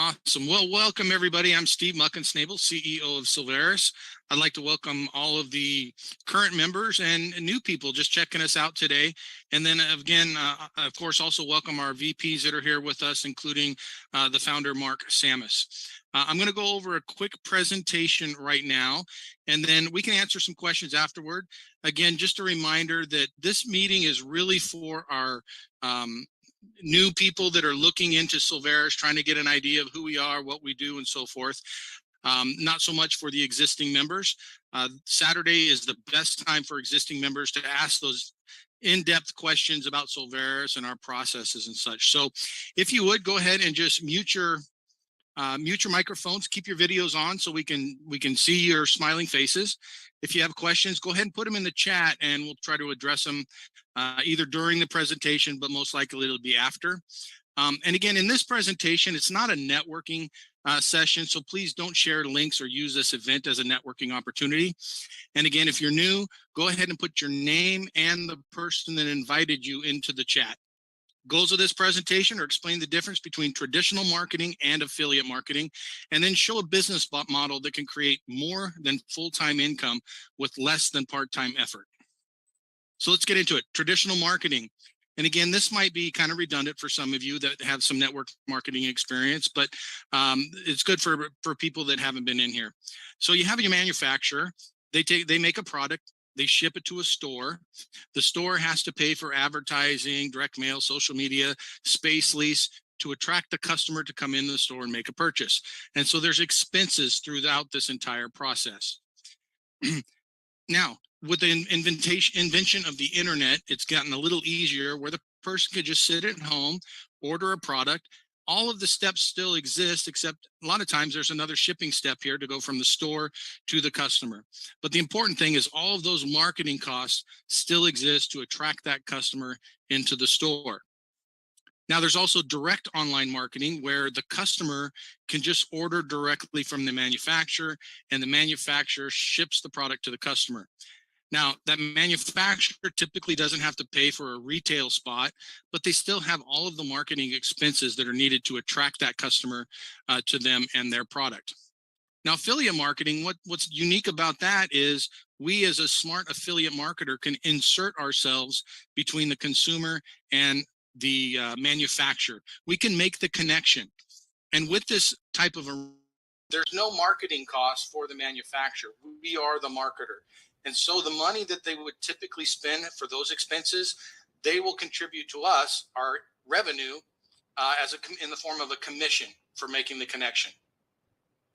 Awesome. Well, welcome everybody. I'm Steve Muckensnabel, CEO of Solveres. I'd like to welcome all of the current members and new people just checking us out today. And then again, of course, also welcome our VPs that are here with us, including the founder, Mark Samus. I'm going to go over a quick presentation right now, and then we can answer some questions afterward. Again, just a reminder that this meeting is really for our new people that are looking into Solveres, trying to get an idea of who we are, what we do, and so forth. Not so much for the existing members. Saturday is the best time for existing members to ask those in-depth questions about Solveres and our processes and such. So if you would, go ahead and just mute your microphones, keep your videos on so we can see your smiling faces. If you have questions, go ahead and put them in the chat and we'll try to address them either during the presentation, but most likely it'll be after. And again, in this presentation, it's not a networking session, so please don't share links or use this event as a networking opportunity. And again, if you're new, go ahead and put your name and the person that invited you into the chat. Goals of this presentation are explain the difference between traditional marketing and affiliate marketing, and then show a business model that can create more than full-time income with less than part-time effort. So let's get into it. Traditional marketing. And again, this might be kind of redundant for some of you that have some network marketing experience, but it's good for people that haven't been in here. So you have your manufacturer. They make a product. They ship it to a store. The store has to pay for advertising, direct mail, social media, space lease to attract the customer to come in the store and make a purchase. And so there's expenses throughout this entire process. Now, with the invention of the internet, it's gotten a little easier where the person could just sit at home, order a product. All of the steps still exist, except a lot of times there's another shipping step here to go from the store to the customer. But the important thing is all of those marketing costs still exist to attract that customer into the store. Now, there's also direct online marketing where the customer can just order directly from the manufacturer and the manufacturer ships the product to the customer. Now, that manufacturer typically doesn't have to pay for a retail spot, but they still have all of the marketing expenses that are needed to attract that customer to them and their product. Now, affiliate marketing, what's unique about that is we as a smart affiliate marketer can insert ourselves between the consumer and the manufacturer. We can make the connection. And with this type of there's no marketing cost for the manufacturer. We are the marketer. And so the money that they would typically spend for those expenses, they will contribute to us, our revenue, in the form of a commission for making the connection.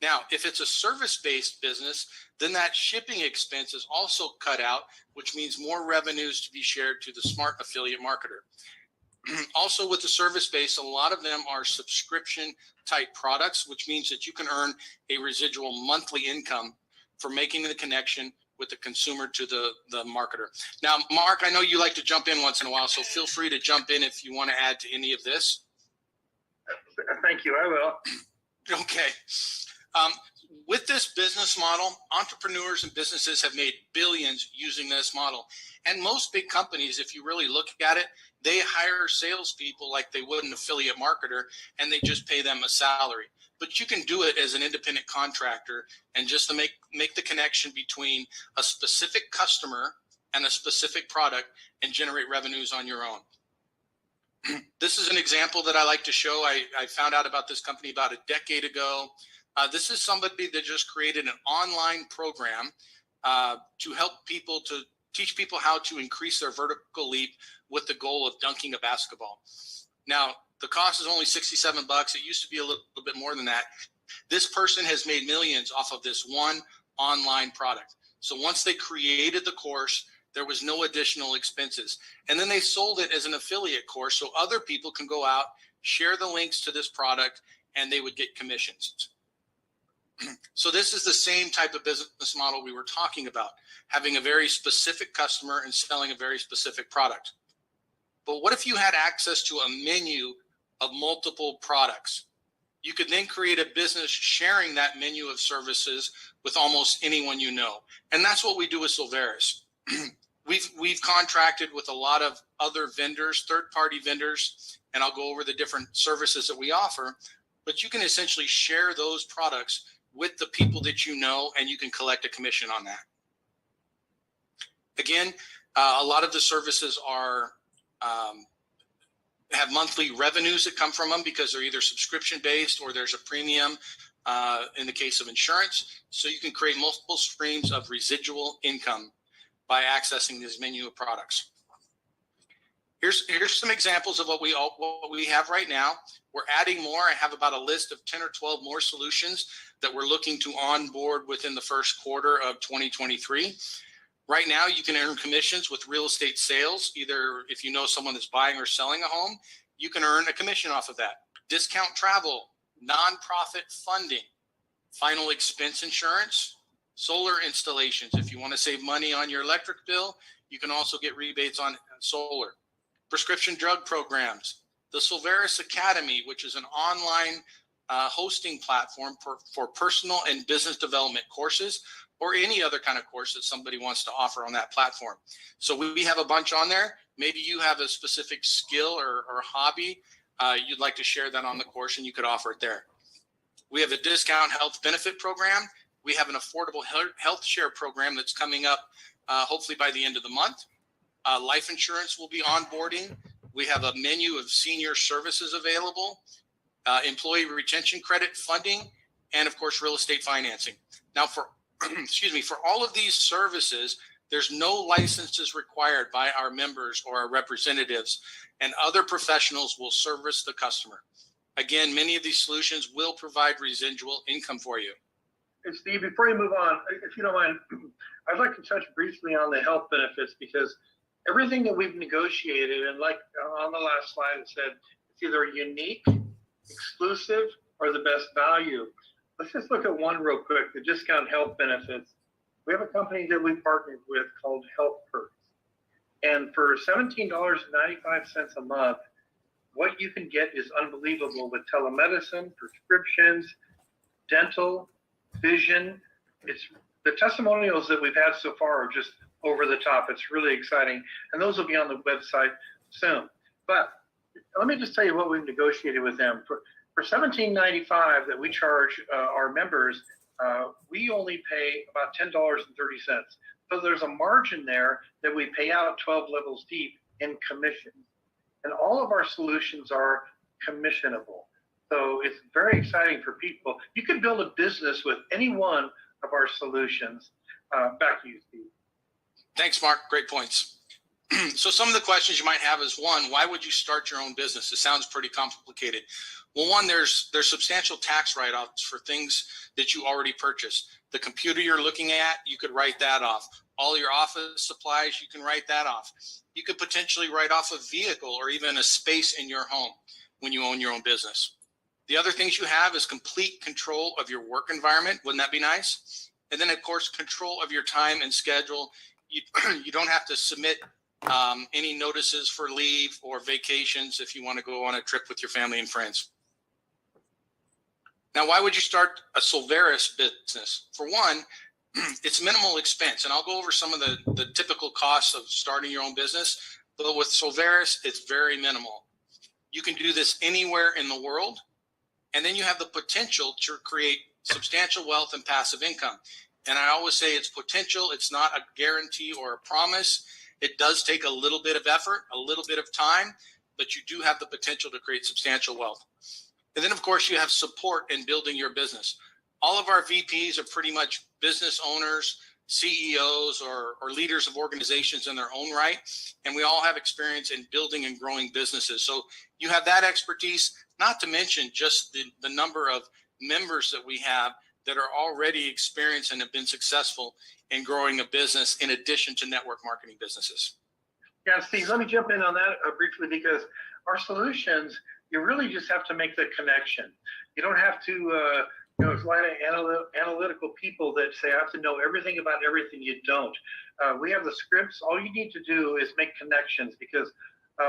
Now, if it's a service-based business, then that shipping expense is also cut out, which means more revenues to be shared to the smart affiliate marketer. Also with the service-based, a lot of them are subscription-type products, which means that you can earn a residual monthly income for making the connection with the consumer to the marketer. Now, Mark, I know you like to jump in once in a while, so feel free to jump in if you want to add to any of this. Thank you, I will. Okay. With this business model, entrepreneurs and businesses have made billions using this model. And most big companies, if you really look at it, they hire salespeople like they would an affiliate marketer, and they just pay them a salary. But you can do it as an independent contractor and just to make the connection between a specific customer and a specific product and generate revenues on your own. This is an example that I like to show. I found out about this company about a decade ago. This is somebody that just created an online program to help people, to teach people how to increase their vertical leap with the goal of dunking a basketball. Now, the cost is only $67. It used to be a little bit more than that. This person has made millions off of this one online product. So once they created the course, there was no additional expenses. And then they sold it as an affiliate course so other people can go out, share the links to this product, and they would get commissions. So this is the same type of business model we were talking about, having a very specific customer and selling a very specific product. But what if you had access to a menu of multiple products? You could then create a business sharing that menu of services with almost anyone you know. And that's what we do with Solveres. We've contracted with a lot of other vendors, third-party vendors, and I'll go over the different services that we offer. but you can essentially share those products with the people that you know, and you can collect a commission on that. Again, a lot of the services are have monthly revenues that come from them because they're either subscription based or there's a premium in the case of insurance. So you can create multiple streams of residual income by accessing this menu of products. Here's some examples of what we have right now. We're adding more. I have about a list of 10 or 12 more solutions that we're looking to onboard within the first quarter of 2023. Right now, you can earn commissions with real estate sales. Either if you know someone that's buying or selling a home, you can earn a commission off of that. Discount travel, nonprofit funding, final expense insurance, solar installations. If you want to save money on your electric bill, you can also get rebates on solar. Prescription drug programs, the Solveres Academy, which is an online hosting platform for personal and business development courses, or any other kind of course that somebody wants to offer on that platform. So we have a bunch on there. Maybe you have a specific skill or hobby you'd like to share that on the course, and you could offer it there. We have a discount health benefit program. We have an affordable health share program that's coming up hopefully by the end of the month. Life insurance will be onboarding. We have a menu of senior services available, employee retention credit funding, and of course, real estate financing. Now for for all of these services, there's no licenses required by our members or our representatives, and other professionals will service the customer. Again, many of these solutions will provide residual income for you. And Steve, before you move on, if you don't mind, I'd like to touch briefly on the health benefits, because everything that we've negotiated, and like on the last slide, it said it's either unique, exclusive, or the best value. Let's just look at one real quick, the discount health benefits. We have a company that we partnered with called Health Perks. And for $17.95 a month, what you can get is unbelievable with telemedicine, prescriptions, dental, vision. It's the testimonials that we've had so far are just over the top. It's really exciting. And those will be on the website soon. But let me just tell you what we've negotiated with them. For $17.95 that we charge our members, we only pay about $10.30. So there's a margin there that we pay out 12 levels deep in commission. And all of our solutions are commissionable. So it's very exciting for people. You can build a business with any one of our solutions. Back to you, Steve. Thanks, Mark. Great points. So some of the questions you might have is, one, why would you start your own business? It sounds pretty complicated. Well, one, there's substantial tax write-offs for things that you already purchased. The computer you're looking at, you could write that off. All your office supplies, you can write that off. You could potentially write off a vehicle or even a space in your home when you own your own business. The other things you have is complete control of your work environment. Wouldn't that be nice? And then, of course, control of your time and schedule. You don't have to submit any notices for leave or vacations if you want to go on a trip with your family and friends. Now, why would you start a Solveres business? For one, it's minimal expense, and I'll go over some of the typical costs of starting your own business, but with Solveres, it's very minimal. You can do this anywhere in the world, and then you have the potential to create substantial wealth and passive income. And I always say it's potential. It's not a guarantee or a promise. It does take a little bit of effort, a little bit of time, but you do have the potential to create substantial wealth. And then, of course, you have support in building your business. All of our VPs are pretty much business owners, CEOs, or leaders of organizations in their own right. And we all have experience in building and growing businesses. So you have that expertise, not to mention just the number of members that we have that are already experienced and have been successful in growing a business in addition to network marketing businesses. Yeah, Steve, let me jump in on that briefly, because our solutions, you really just have to make the connection. You don't have to, there's a lot of analytical people that say, I have to know everything about everything. You don't. We have the scripts. All you need to do is make connections, because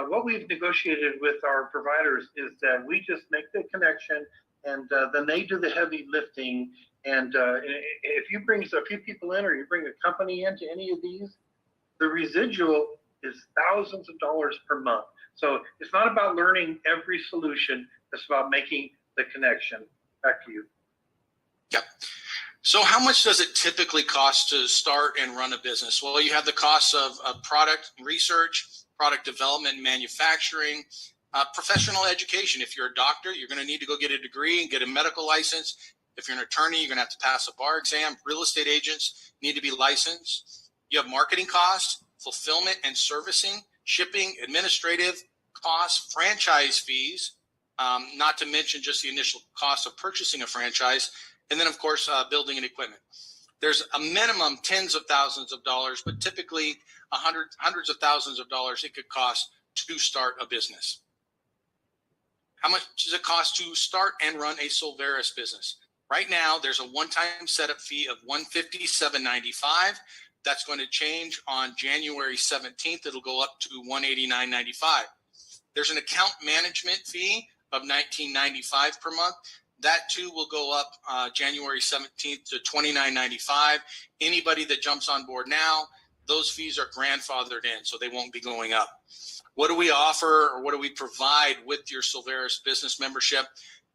what we've negotiated with our providers is that we just make the connection, and then they do the heavy lifting. And if you bring a few people in, or you bring a company into any of these, the residual is thousands of dollars per month. So it's not about learning every solution. It's about making the connection. Back to you. Yep. So how much does it typically cost to start and run a business? Well, you have the costs of product research, product development and manufacturing, professional education. If you're a doctor, you're going to need to go get a degree and get a medical license. If you're an attorney, you're going to have to pass a bar exam. Real estate agents need to be licensed. You have marketing costs, fulfillment and servicing, shipping, administrative costs, franchise fees, not to mention just the initial cost of purchasing a franchise. And then, of course, building and equipment. There's a minimum tens of thousands of dollars, but typically hundreds of thousands of dollars it could cost to start a business. How much does it cost to start and run a Solveres business? Right now, there's a one-time setup fee of $157.95. That's going to change on January 17th. It'll go up to $189.95. There's an account management fee of $19.95 per month. That too will go up January 17th to $29.95. Anybody that jumps on board now, those fees are grandfathered in, so they won't be going up. What do we offer, or what do we provide with your Solveres business membership?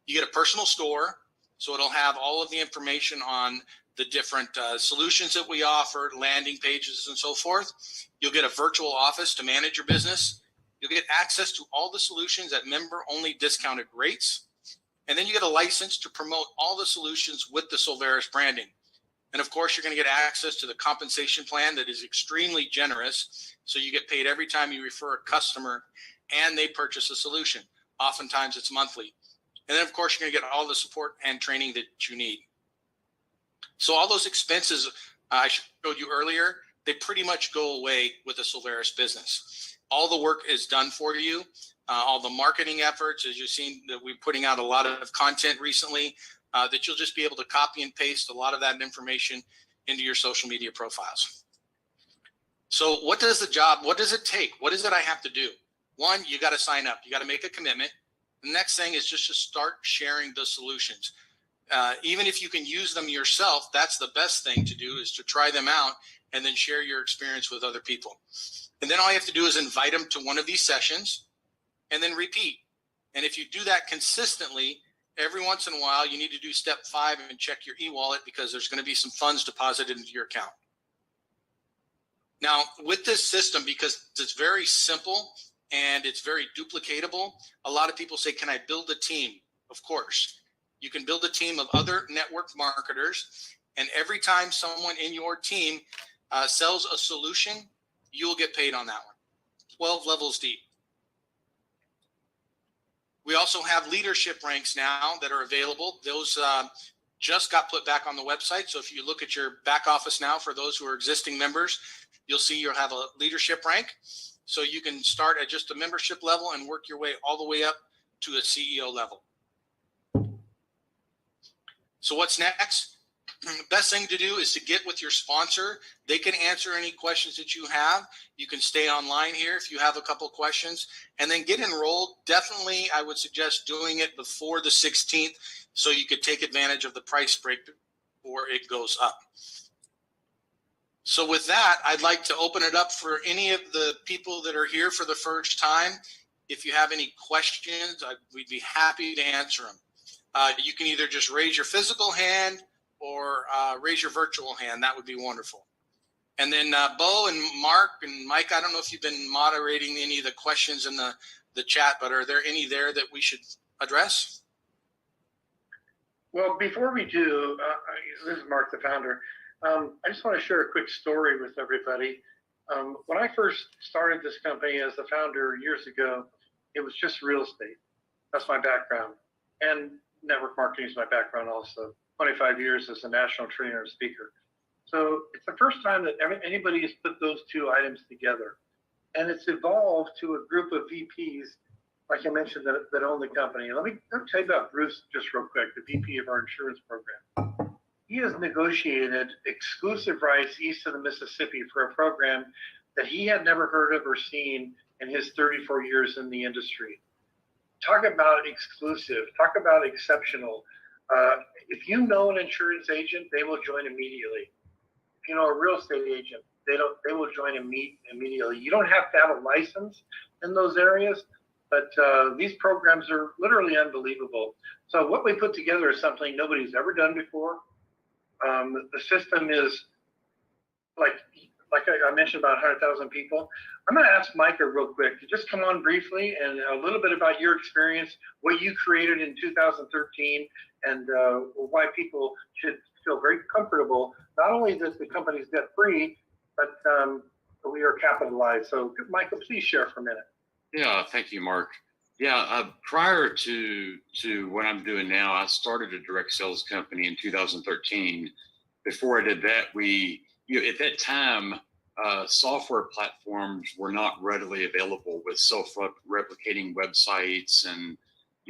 You get a personal store, so it'll have all of the information on the different solutions that we offer, landing pages and so forth. You'll get a virtual office to manage your business. You'll get access to all the solutions at member-only discounted rates. And then you get a license to promote all the solutions with the Solveres branding. And of course, you're going to get access to the compensation plan that is extremely generous. So you get paid every time you refer a customer and they purchase a solution. Oftentimes it's monthly. And then of course, you're going to get all the support and training that you need. So all those expenses I showed you earlier, they pretty much go away with the Solveres business. All the work is done for you. All the marketing efforts, as you've seen, that we're putting out a lot of content recently, that you'll just be able to copy and paste a lot of that information into your social media profiles. So what does it take? What is it I have to do? One, you got to sign up. You got to make a commitment. The next thing is just to start sharing the solutions. Even if you can use them yourself, that's the best thing to do, is to try them out and then share your experience with other people. And then all you have to do is invite them to one of these sessions and then repeat. And if you do that consistently, every once in a while, you need to do step 5 and check your e-wallet, because there's going to be some funds deposited into your account. Now, with this system, because it's very simple and it's very duplicatable, a lot of people say, can I build a team? Of course. You can build a team of other network marketers, and every time someone in your team sells a solution, you'll get paid on that one. 12 levels deep. We also have leadership ranks now that are available. Those just got put back on the website. So if you look at your back office now, for those who are existing members, you'll see you'll have a leadership rank. So you can start at just a membership level and work your way all the way up to a CEO level. So what's next? The best thing to do is to get with your sponsor. They can answer any questions that you have. You can stay online here if you have a couple questions, and then get enrolled. Definitely, I would suggest doing it before the 16th so you could take advantage of the price break before it goes up. So with that, I'd like to open it up for any of the people that are here for the first time. If you have any questions, we'd be happy to answer them. You can either just raise your physical hand or raise your virtual hand. That would be wonderful. And then Bo and Mark and Mike, I don't know if you've been moderating any of the questions in the chat, but are there any there that we should address? Well, before we do, this is Mark, the founder. I just want to share a quick story with everybody. When I first started this company as the founder years ago, it was just real estate. That's my background. And network marketing is my background also. 25 years as a national trainer and speaker. So it's the first time that anybody has put those two items together. And it's evolved to a group of VPs, like I mentioned, that own the company. Let me tell you about Bruce just real quick, the VP of our insurance program. He has negotiated exclusive rights east of the Mississippi for a program that he had never heard of or seen in his 34 years in the industry. Talk about exclusive, talk about exceptional. If you know an insurance agent, they will join immediately. If you know a real estate agent, they will join immediately. You don't have to have a license in those areas, But these programs are literally unbelievable. So what we put together is something nobody's ever done before. The system is like I mentioned, about 100,000 people. I'm going to ask Micah real quick to just come on briefly and a little bit about your experience, what you created in 2013, and why people should feel very comfortable, not only that the company's debt free, but we are capitalized. So Micah, please share for a minute. Yeah, thank you, Mark. Yeah, prior to what I'm doing now, I started a direct sales company in 2013. Before I did that, at that time, software platforms were not readily available with self-replicating websites and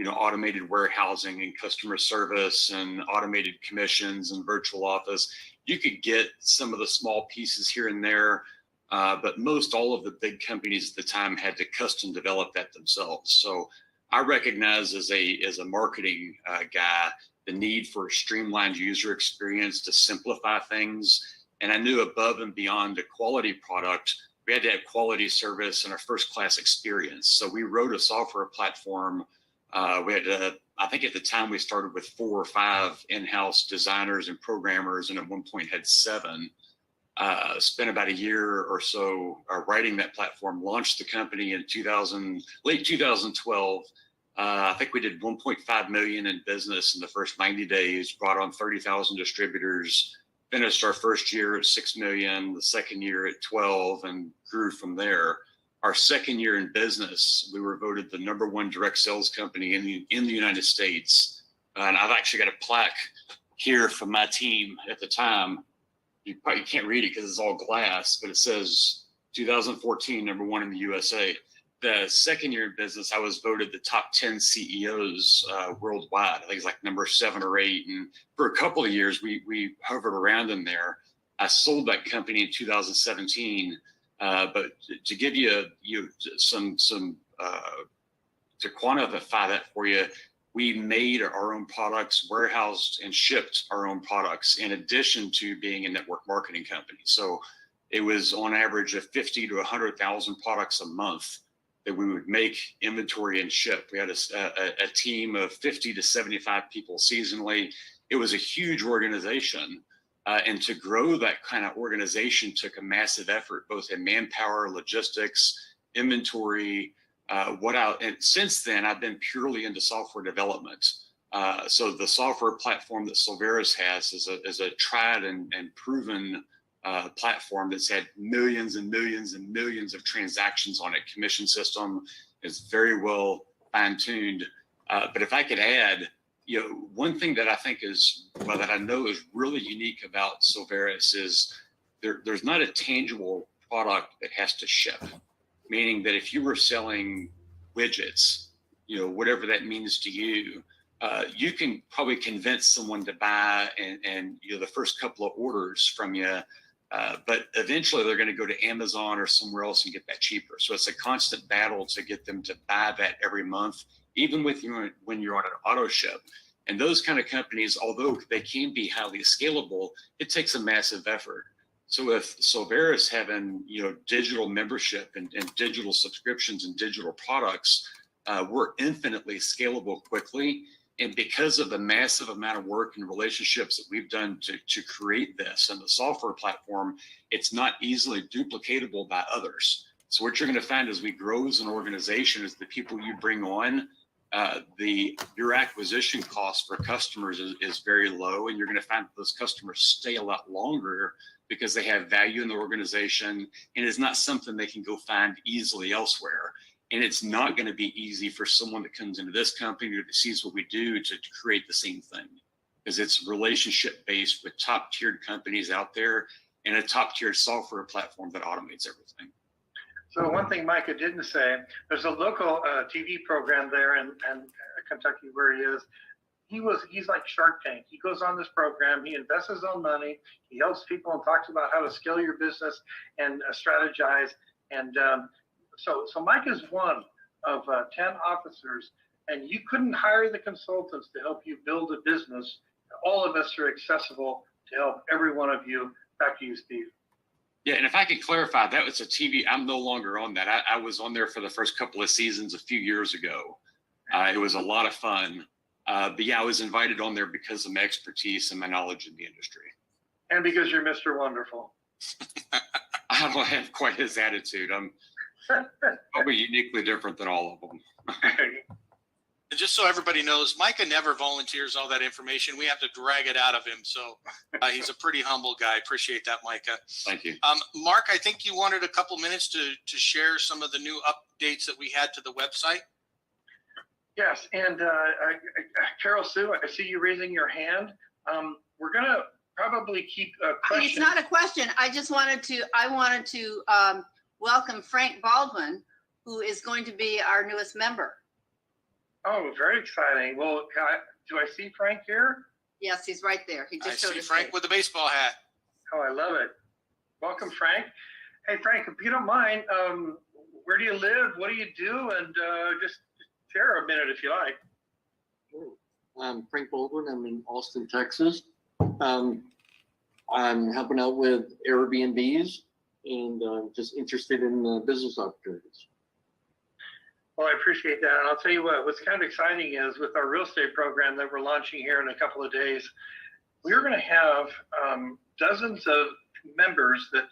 automated warehousing and customer service and automated commissions and virtual office. You could get some of the small pieces here and there, but most all of the big companies at the time had to custom develop that themselves. So I recognize as a marketing guy the need for a streamlined user experience to simplify things. And I knew above and beyond a quality product, we had to have quality service and a first-class experience. So we wrote a software platform. We had, I think at the time we started with 4 or 5 in-house designers and programmers, and at one point had 7. Spent about a year or so writing that platform, launched the company in late 2012. I think we did 1.5 million in business in the first 90 days, brought on 30,000 distributors, finished our first year at 6 million, the second year at 12, and grew from there. Our second year in business, we were voted the #1 direct sales company in the United States. And I've actually got a plaque here from my team at the time. You probably can't read it because it's all glass, but it says 2014, #1 in the USA. The second year in business, I was voted the top 10 CEOs worldwide. I think it's like number 7 or 8. And for a couple of years, we hovered around in there. I sold that company in 2017. But to give you some to quantify that for you, we made our own products, warehoused and shipped our own products, in addition to being a network marketing company. So it was on average of 50 to 100,000 products a month that we would make, inventory, and ship. We had a team of 50 to 75 people seasonally. It was a huge organization. And to grow that kind of organization took a massive effort, both in manpower, logistics, inventory. And since then, I've been purely into software development. So the software platform that Solveres has is a tried and proven platform that's had millions and millions and millions of transactions on it. Commission system is very well fine-tuned. But if I could add, one thing that I think that I know is really unique about Solveres is there's not a tangible product that has to ship. Meaning that if you were selling widgets, whatever that means to you, you can probably convince someone to buy and the first couple of orders from you, but eventually they're going to go to Amazon or somewhere else and get that cheaper. So it's a constant battle to get them to buy that every month, even when you're on an auto ship. And those kind of companies, although they can be highly scalable, it takes a massive effort. So with Solveres having digital membership and digital subscriptions and digital products, we're infinitely scalable quickly. And because of the massive amount of work and relationships that we've done to create this and the software platform, it's not easily duplicatable by others. So what you're going to find as we grow as an organization is the people you bring on, your acquisition cost for customers is very low, and you're going to find that those customers stay a lot longer because they have value in the organization, and it's not something they can go find easily elsewhere. And it's not going to be easy for someone that comes into this company or that sees what we do to create the same thing, because it's relationship based with top tiered companies out there and a top tiered software platform that automates everything. So one thing Micah didn't say, there's a local TV program there in Kentucky where he is. He's like Shark Tank. He goes on this program, he invests his own money, he helps people and talks about how to scale your business and strategize. And so Mike is one of 10 officers, and you couldn't hire the consultants to help you build a business. All of us are accessible to help every one of you. Back to you, Steve. Yeah, and if I could clarify, that was a TV. I'm no longer on that. I was on there for the first couple of seasons a few years ago. It was a lot of fun. But yeah, I was invited on there because of my expertise and my knowledge in the industry. And because you're Mr. Wonderful. I don't have quite his attitude. I'm probably uniquely different than all of them. Just so everybody knows, Micah never volunteers all that information. We have to drag it out of him. So he's a pretty humble guy. Appreciate that, Micah. Thank you. Mark, I think you wanted a couple minutes to share some of the new updates that we had to the website. Yes, and Carol Sue, I see you raising your hand. We're going to probably keep questions. It's not a question. I wanted to welcome Frank Baldwin, who is going to be our newest member. Oh, very exciting. Well, do I see Frank here? Yes, he's right there. He just showed I see his Frank face. with the baseball hat. Oh, I love it. Welcome, Frank. Hey, Frank, if you don't mind, where do you live? What do you do? And just share a minute if you like. Sure. I'm Frank Baldwin. I'm in Austin, Texas. I'm helping out with Airbnbs and just interested in business opportunities. Well, I appreciate that. And I'll tell you what's kind of exciting is with our real estate program that we're launching here in a couple of days, we're going to have dozens of members that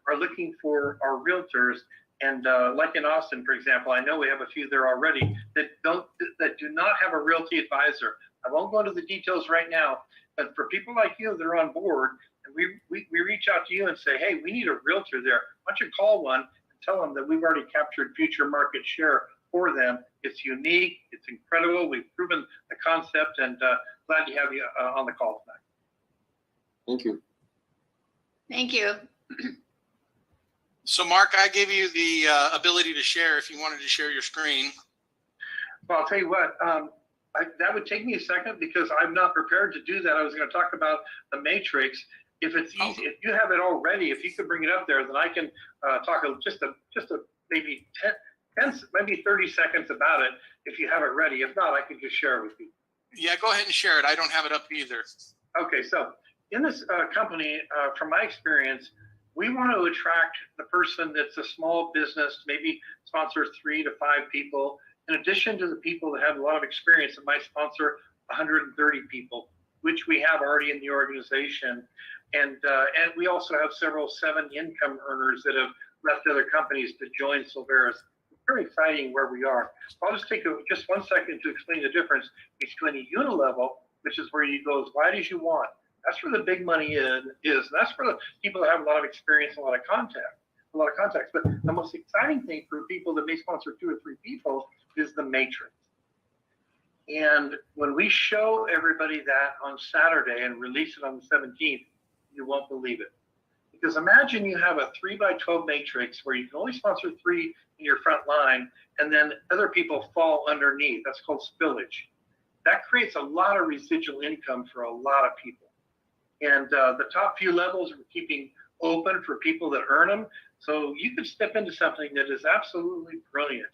are looking for our realtors. And like in Austin, for example, I know we have a few there already that do not have a realty advisor. I won't go into the details right now, but for people like you that are on board, and we reach out to you and say, hey, we need a realtor there. Why don't you call one and tell them that we've already captured future market share for them. It's unique. It's incredible. We've proven the concept, and glad to have you on the call tonight. Thank you. Thank you. So, Mark, I gave you the ability to share if you wanted to share your screen. Well, I'll tell you what, that would take me a second because I'm not prepared to do that. I was going to talk about the matrix. If it's easy, if you have it already, if you could bring it up there, then I can talk just a maybe 10, maybe 30 seconds about it if you have it ready. If not, I can just share it with you. Yeah, go ahead and share it. I don't have it up either. Okay, so in this company, from my experience, we want to attract the person that's a small business, maybe sponsors 3 to 5 people, in addition to the people that have a lot of experience that might sponsor 130 people, which we have already in the organization. And we also have several 7 income earners that have left other companies to join Solveres. It's very exciting where we are. I'll just take just 1 second to explain the difference between a unilevel, which is where you go as wide as you want. That's where the big money is. And that's where the people that have a lot of experience, a lot of contacts. But the most exciting thing for people that may sponsor 2 or 3 people is the matrix. And when we show everybody that on Saturday and release it on the 17th, you won't believe it. Because imagine you have a 3x12 matrix where you can only sponsor 3 in your front line, and then other people fall underneath. That's called spillage. That creates a lot of residual income for a lot of people. And the top few levels we're keeping open for people that earn them. So you could step into something that is absolutely brilliant.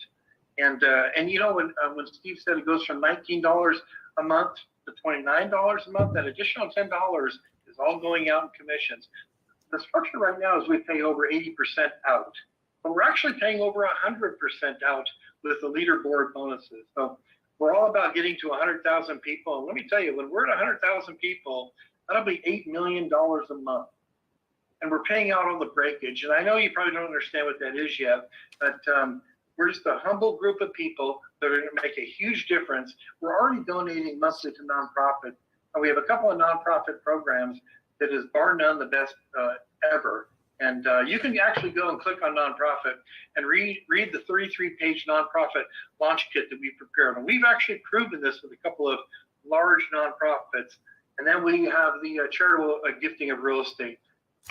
And you know, when Steve said it goes from $19 a month to $29 a month, that additional $10 is all going out in commissions. The structure right now is we pay over 80% out, but we're actually paying over 100% out with the leaderboard bonuses. So we're all about getting to 100,000 people. And let me tell you, when we're at 100,000 people, that'll be $8 million a month. And we're paying out all the breakage. And I know you probably don't understand what that is yet, but we're just a humble group of people that are going to make a huge difference. We're already donating monthly to nonprofit. And we have a couple of nonprofit programs that is bar none the best ever. And you can actually go and click on nonprofit and read the 33-page nonprofit launch kit that we prepared. And we've actually proven this with a couple of large nonprofits. And then we have the charitable gifting of real estate.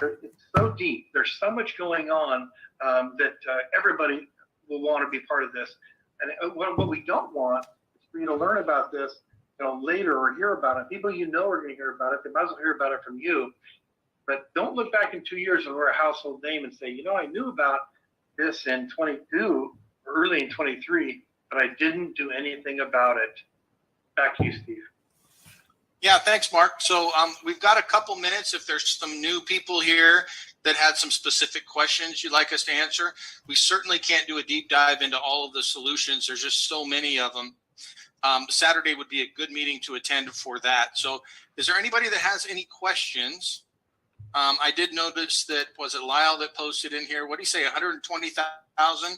It's so deep. There's so much going on that everybody will want to be part of this. And what we don't want is for you to learn about this, later or hear about it. People are going to hear about it. They might as well hear about it from you. But don't look back in 2 years and we're a household name and say, I knew about this in 22 or early in 23, but I didn't do anything about it. Back to you, Steve. Yeah, thanks, Mark. So we've got a couple minutes. If there's some new people here that had some specific questions you'd like us to answer, we certainly can't do a deep dive into all of the solutions. There's just so many of them. Saturday would be a good meeting to attend for that. So is there anybody that has any questions? I did notice that, was it Lyle that posted in here? What do you say, 120,000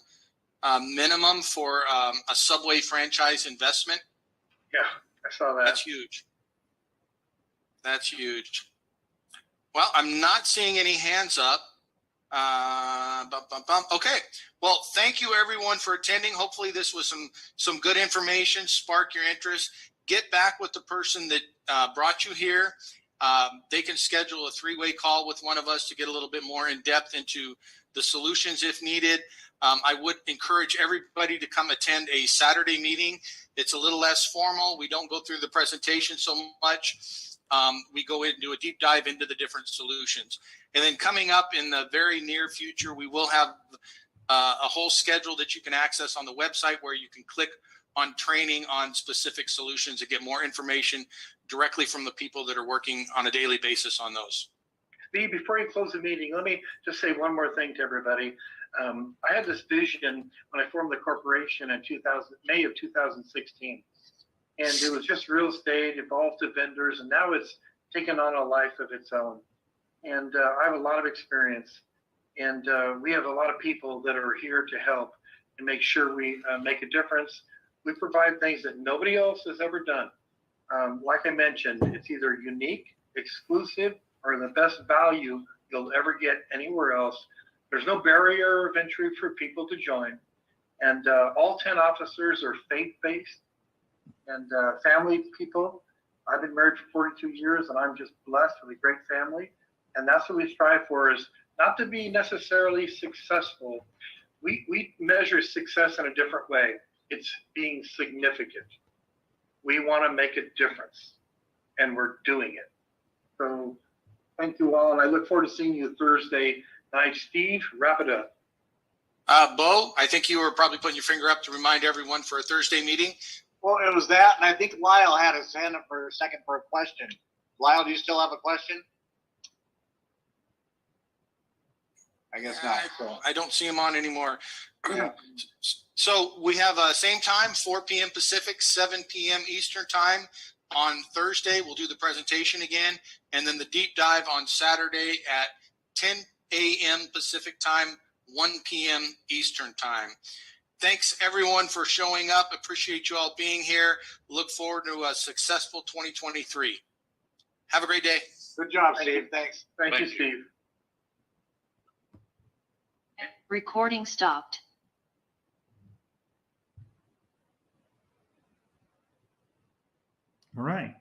minimum for a Subway franchise investment? Yeah, I saw that. That's huge. That's huge. Well, I'm not seeing any hands up. Okay. Well, thank you everyone for attending. Hopefully this was some good information, spark your interest. Get back with the person that brought you here. They can schedule a 3-way call with one of us to get a little bit more in depth into the solutions if needed. I would encourage everybody to come attend a Saturday meeting. It's a little less formal. We don't go through the presentation so much. We go in and do a deep dive into the different solutions. And then coming up in the very near future, we will have a whole schedule that you can access on the website where you can click on training on specific solutions and get more information directly from the people that are working on a daily basis on those. Steve, before you close the meeting, let me just say one more thing to everybody. I had this vision when I formed the corporation in May of 2016. And it was just real estate, evolved to vendors, and now it's taken on a life of its own. And I have a lot of experience. And we have a lot of people that are here to help and make sure we make a difference. We provide things that nobody else has ever done. Like I mentioned, it's either unique, exclusive, or the best value you'll ever get anywhere else. There's no barrier of entry for people to join. And all 10 officers are faith-based and family people. I've been married for 42 years and I'm just blessed with a great family. And that's what we strive for, is not to be necessarily successful. We measure success in a different way. It's being significant. We want to make a difference and we're doing it. So thank you all. And I look forward to seeing you Thursday night. Steve, wrap it up. Bo, I think you were probably putting your finger up to remind everyone for a Thursday meeting. Well, it was that, and I think Lyle had his hand up for a second for a question. Lyle, do you still have a question? I guess not. So. I don't see him on anymore. Yeah. So we have same time, 4 p.m. Pacific, 7 p.m. Eastern time on Thursday. We'll do the presentation again, and then the deep dive on Saturday at 10 a.m. Pacific time, 1 p.m. Eastern time. Thanks everyone for showing up. Appreciate you all being here. Look forward to a successful 2023. Have a great day. Good job, Steve. Thanks. Thank you, Steve. Recording stopped. All right.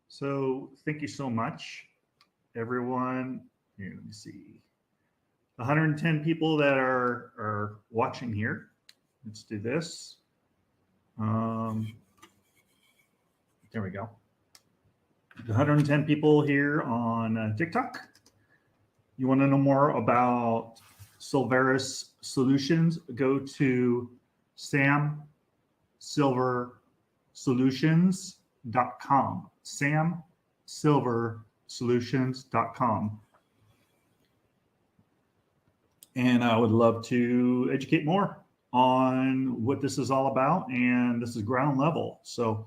So thank you so much, everyone. Here, let me see. 110 people that are watching here. Let's do this. There we go. 110 people here on TikTok. You want to know more about Solveres solutions? Go to samsilversolutions.com. samsilversolutions.com. And I would love to educate more on what this is all about. And this is ground level. So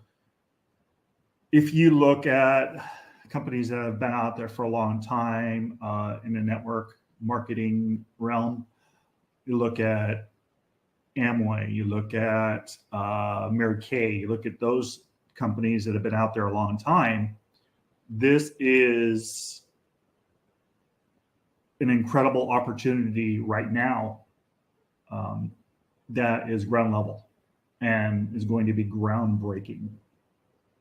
if you look at companies that have been out there for a long time in the network marketing realm, you look at Amway, you look at Mary Kay, you look at those companies that have been out there a long time, this is an incredible opportunity right now that is ground level and is going to be groundbreaking.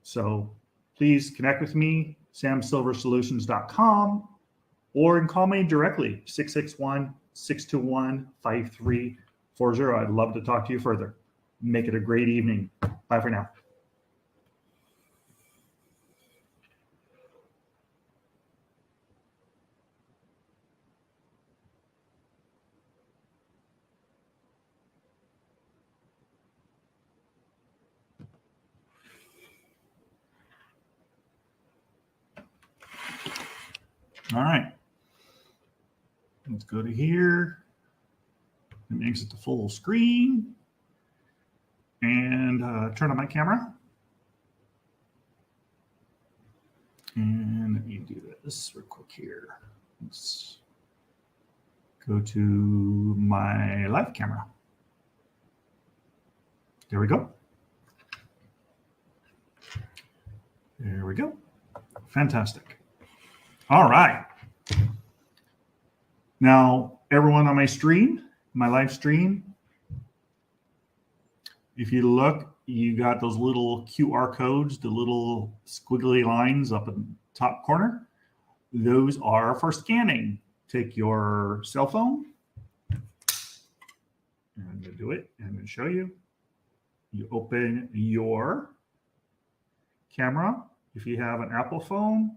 So please connect with me, samsilversolutions.com, or call me directly, 661-621-5340. I'd love to talk to you further. Make it a great evening. Bye for now. All right. Let's go to here and exit the full screen and turn on my camera. And let me do this real quick here. Let's go to my live camera. There we go. There we go. Fantastic. All right. Now, everyone on my stream, my live stream, if you look, you got those little QR codes, the little squiggly lines up in the top corner. Those are for scanning. Take your cell phone. And I'm going to do it. I'm going to show you. You open your camera. If you have an Apple phone,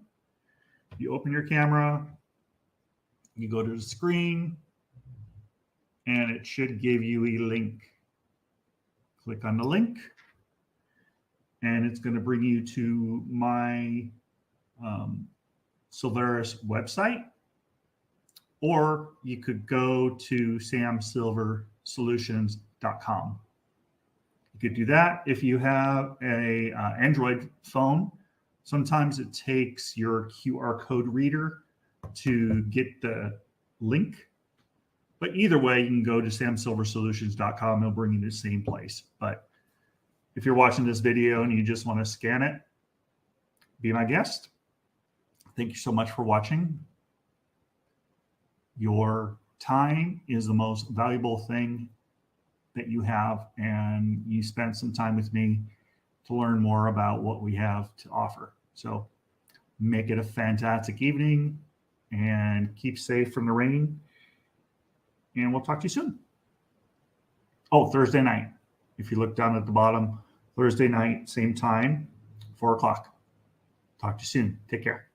you open your camera, you go to the screen, and it should give you a link. Click on the link, and it's going to bring you to my Solveres website, or you could go to samsilversolutions.com. You could do that. If you have a Android phone, sometimes it takes your QR code reader to get the link. But either way, you can go to samsilversolutions.com. It'll bring you to the same place. But if you're watching this video and you just want to scan it, be my guest. Thank you so much for watching. Your time is the most valuable thing that you have, and you spent some time with me to learn more about what we have to offer. So make it a fantastic evening and keep safe from the rain. And we'll talk to you soon. Oh, Thursday night. If you look down at the bottom, Thursday night, same time, 4 o'clock. Talk to you soon. Take care.